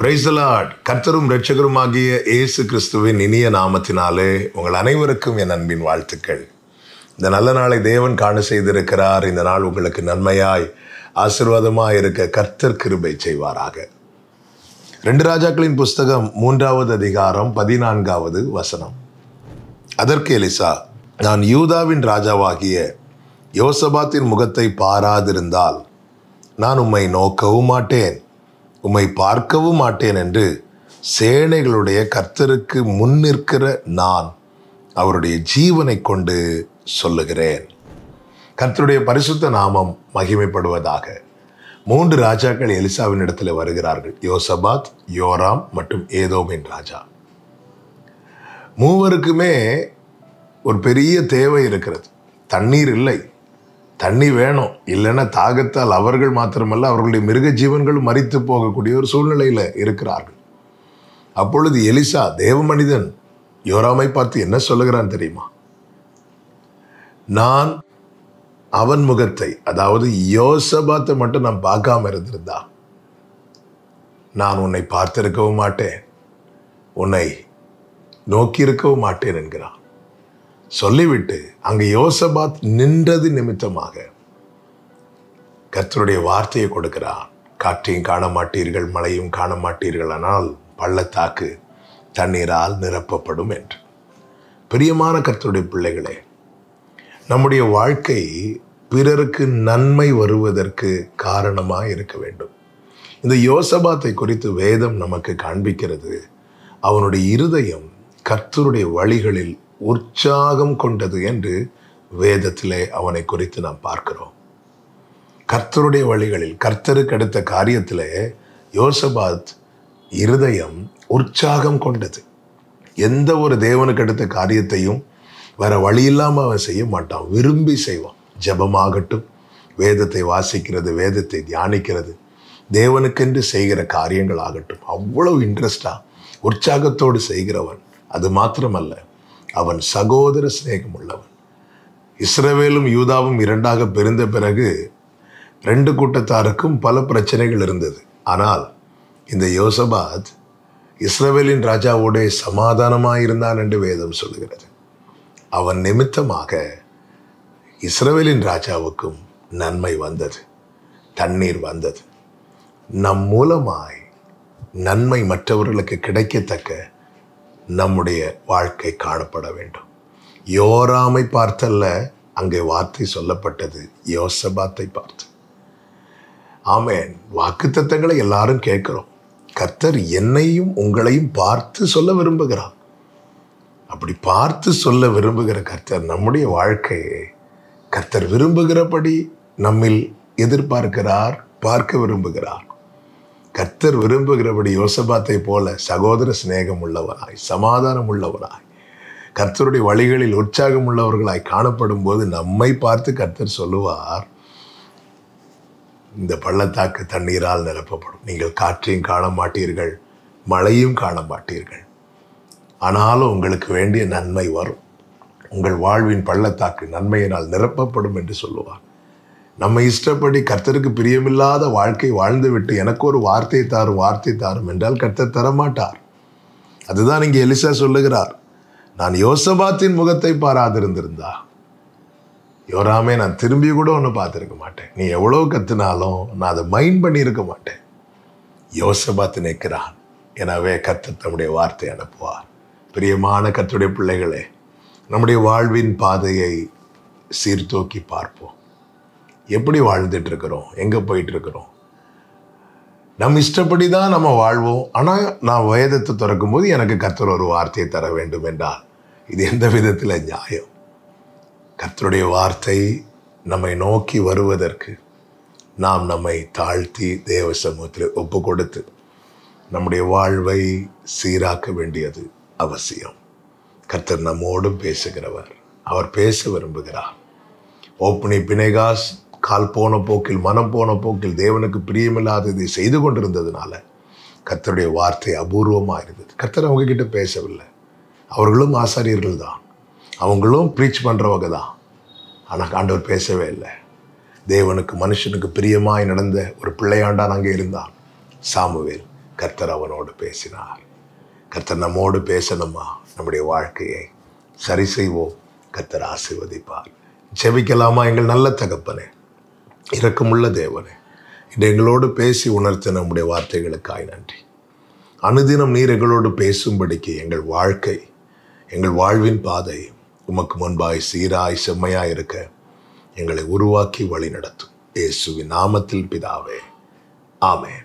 Praise the Lord. கர்த்தரும் இரட்சகருமாகிய இயேசு கிறிஸ்துவின் இனிய நாமத்தினாலே உங்கள் அனைவருக்கும் என் அன்பின் வாழ்த்துக்கள். இந்த நல்ல நாளை தேவன் காண செய்திருக்கிறார். இந்த நாள் உங்களுக்கு நன்மையாய் ஆசீர்வாதமாய் இருக்க கர்த்தர் கிருபை செய்வாராக. 2 ராஜாக்களின் புஸ்தகம் 3வது அதிகாரம் 14வது வசனம். அதற்கு எலிசா, நான் யூதாவின் ராஜாவாகிய யோசபாத்தின் முகத்தை பாராதிருந்தால் நான் உம்மை நோக்கவும் மாட்டேன், உம்மை பார்க்கவும் மாட்டேன் என்று சேனைகளுடைய கர்த்தருக்கு முன்னிற்கிற நான் அவருடைய ஜீவனை கொண்டு சொல்லுகிறேன். கர்த்தருடைய பரிசுத்த நாமம் மகிமைப்படுவதாக. 3 ராஜாக்கள் எலிசாவின் இடத்துல வருகிறார்கள். யோசபாத், யோராம் மற்றும் ஏதோமின் ராஜா. மூவருக்குமே ஒரு பெரிய தேவை இருக்கிறது. தண்ணீர் இல்லை, தண்ணி வேணும். இல்லைன்னா தாகத்தால் அவர்கள் மாத்திரமல்ல, அவர்களுடைய மிருக ஜீவன்களும் மரித்து போகக்கூடிய ஒரு சூழ்நிலையில் இருக்கிறார்கள். அப்பொழுது எலிசா தேவ மனிதன் யோராமை பார்த்து என்ன சொல்லுகிறான் தெரியுமா? நான் அவன் முகத்தை, அதாவது யோசபாத்தை மட்டும் நான் பார்க்காம இருந்திருந்தா நான் உன்னை பார்த்திருக்கவும் மாட்டேன், உன்னை நோக்கியிருக்கவும் மாட்டேன் என்கிறான். சொல்லிவிட்டு அங்கு யோசபாத் நின்றது நிமித்தமாக கர்த்தருடைய வார்த்தையை கொடுக்கிறார். காற்றையும் காண மாட்டீர்கள், மழையும் காண மாட்டீர்கள், ஆனால் பள்ளத்தாக்கு தண்ணீரால் நிரப்பப்படும் என்று. பிரியமான கர்த்தருடைய பிள்ளைகளே, நம்முடைய வாழ்க்கை பிறருக்கு நன்மை வருவதற்கு காரணமாக இருக்க வேண்டும். இந்த யோசபாத்தை குறித்து வேதம் நமக்கு காண்பிக்கிறது. அவனுடைய இருதயம் கர்த்தருடைய வழிகளில் உற்சாகம் கொண்டது என்று வேதத்திலே அவனை குறித்து நாம் பார்க்கிறோம். கர்த்தருடைய வழிகளில், கர்த்தருக்கு அடுத்த காரியத்திலே யோசபாத் இருதயம் உற்சாகம் கொண்டது. எந்த ஒரு தேவனுக்கு அடுத்த காரியத்தையும் வேற வழி இல்லாமல் அவன் செய்ய மாட்டான், விரும்பி செய்வான். ஜெபமாகட்டும், வேதத்தை வாசிக்கிறது, வேதத்தை தியானிக்கிறது, தேவனுக்கென்று செய்கிற காரியங்கள் ஆகட்டும், அவ்வளவு இன்ட்ரெஸ்டா உற்சாகத்தோடு செய்கிறவன். அது மாத்திரமல்ல, அவன் சகோதர சிநேகம் உள்ளவன். இஸ்ரவேலும் யூதாவும் 2ஆக பிரிந்த பிறகு 2 கூட்டத்தாருக்கும் பல பிரச்சனைகள் இருந்தது. ஆனால் இந்த யோசபாத் இஸ்ரவேலின் ராஜாவோட சமாதானமாக இருந்தான் என்று வேதம் சொல்லுகிறது. அவன் நிமித்தமாக இஸ்ரவேலின் ராஜாவுக்கும் நன்மை வந்தது, தண்ணீர் வந்தது. நம் மூலமாய் நன்மை மற்றவர்களுக்கு கிடைக்கத்தக்க நம்முடைய வாழ்க்கை காணப்பட வேண்டும். யோராமை பார்த்தல்ல, அங்கே வார்த்தை சொல்லப்பட்டது யோசபாத்தை பார்த்து. ஆமென். வாக்குத்தத்தங்களை எல்லாரும் கேட்கிறோம். கர்த்தர் என்னையும் உங்களையும் பார்த்து சொல்ல விரும்புகிறார். அப்படி பார்த்து சொல்ல விரும்புகிற கர்த்தர் நம்முடைய வாழ்க்கையை கர்த்தர் விரும்புகிறபடி நம்மில் எதிர்பார்க்கிறார், பார்க்க விரும்புகிறார். கர்த்தர் விரும்புகிறபடி யோசபாத்தை போல சகோதர சிநேகம் உள்ளவராய், சமாதானம் உள்ளவராய், கர்த்தருடைய வழிகளில் உற்சாகம் உள்ளவர்களாய் காணப்படும் போது நம்மை பார்த்து கர்த்தர் சொல்லுவார், இந்த பள்ளத்தாக்கு தண்ணீரால் நிரப்பப்படும். நீங்கள் காற்றையும் காண மாட்டீர்கள், மழையும் காண மாட்டீர்கள், ஆனாலும் உங்களுக்கு வேண்டிய நன்மை வரும். உங்கள் வாழ்வின் பள்ளத்தாக்கு நன்மையினால் நிரப்பப்படும் என்று சொல்லுவார். நம்ம இஷ்டப்படி கர்த்தருக்கு பிரியமில்லாத வாழ்க்கை வாழ்ந்து விட்டு எனக்கு ஒரு வார்த்தை தாரும் என்றால் கர்த்தர் தரமாட்டார். அதுதான் இங்கே எலிசா சொல்லுகிறார். நான் யோசபாத்தின் முகத்தை பாராதிருந்திருந்தா, யோராமே, நான் திரும்பி கூட ஒன்று பார்த்துருக்க மாட்டேன். நீ எவ்வளோ கத்துனாலும் நான் அதை மைண்ட் பண்ணியிருக்க மாட்டேன். யோசபாத் நிற்கிறான், எனவே கர்த்தர் தம்முடைய வார்த்தை அனுப்புவார். பிரியமான கர்த்தருடைய பிள்ளைகளே, நம்முடைய வாழ்வின் பாதையை சீர்தூக்கி பார்ப்போம். எப்படி வாழ்ந்துட்டு இருக்கிறோம், எங்கே போயிட்டு இருக்கிறோம்? நம் இஷ்டப்படி தான் நம்ம வாழ்வோம். ஆனால் நான் வேதத்தை திறக்கும் போது எனக்கு கர்த்தர் ஒரு வார்த்தையை தர வேண்டும் என்றால் இது எந்த விதத்தில் நியாயம்? கர்த்தருடைய வார்த்தை நம்மை நோக்கி வருவதற்கு நாம் நம்மை தாழ்த்தி தேவ சமூகத்தில் ஒப்பு கொடுத்து நம்முடைய வாழ்வை சீராக்க வேண்டியது அவசியம். கர்த்தர் நம்மோடும் பேசுகிறவர், அவர் பேச விரும்புகிறார். ஓப்னி பினேகாஸ் கால் போன போக்கில், மனம் போன போக்கில், தேவனுக்கு பிரியமில்லாததை செய்து கொண்டிருந்ததுனால கர்த்தருடைய வார்த்தை அபூர்வமாக இருந்தது. கர்த்தர் அவங்க கிட்ட பேசவில்லை. அவர்களும் ஆசாரியர்கள் தான், அவங்களும் ப்ரீச் பண்ணுறவங்க தான். ஆனால் ஆண்டவர் பேசவே இல்லை. தேவனுக்கு மனுஷனுக்கு பிரியமாய் நடந்த ஒரு பிள்ளையாண்டான் அங்கே இருந்தான், சாமுவேல். கர்த்தர் அவனோடு பேசினார். கர்த்தர் நம்மோடு பேசணுமா? நம்முடைய வாழ்க்கையை சரி செய்வோம். கர்த்தர் ஆசீர்வதிப்பார். ஜெபிக்கலாமா? எங்கள் நல்ல தகப்பனே, இரக்கமுள்ள தேவனே, இன்று எங்களோடு பேசி உணர்த்த நம்முடைய வார்த்தைகளுக்காய் நன்றி. அனுதினம் நீர் எங்களோடு பேசும்படிக்கு எங்கள் வாழ்க்கை, எங்கள் வாழ்வின் பாதை உமக்கு முன்பாய் சீராய் செம்மையாய் இருக்க எங்களை உருவாக்கி வழி நடத்தும். இயேசுவின் நாமத்தில் பிதாவே, ஆமென்.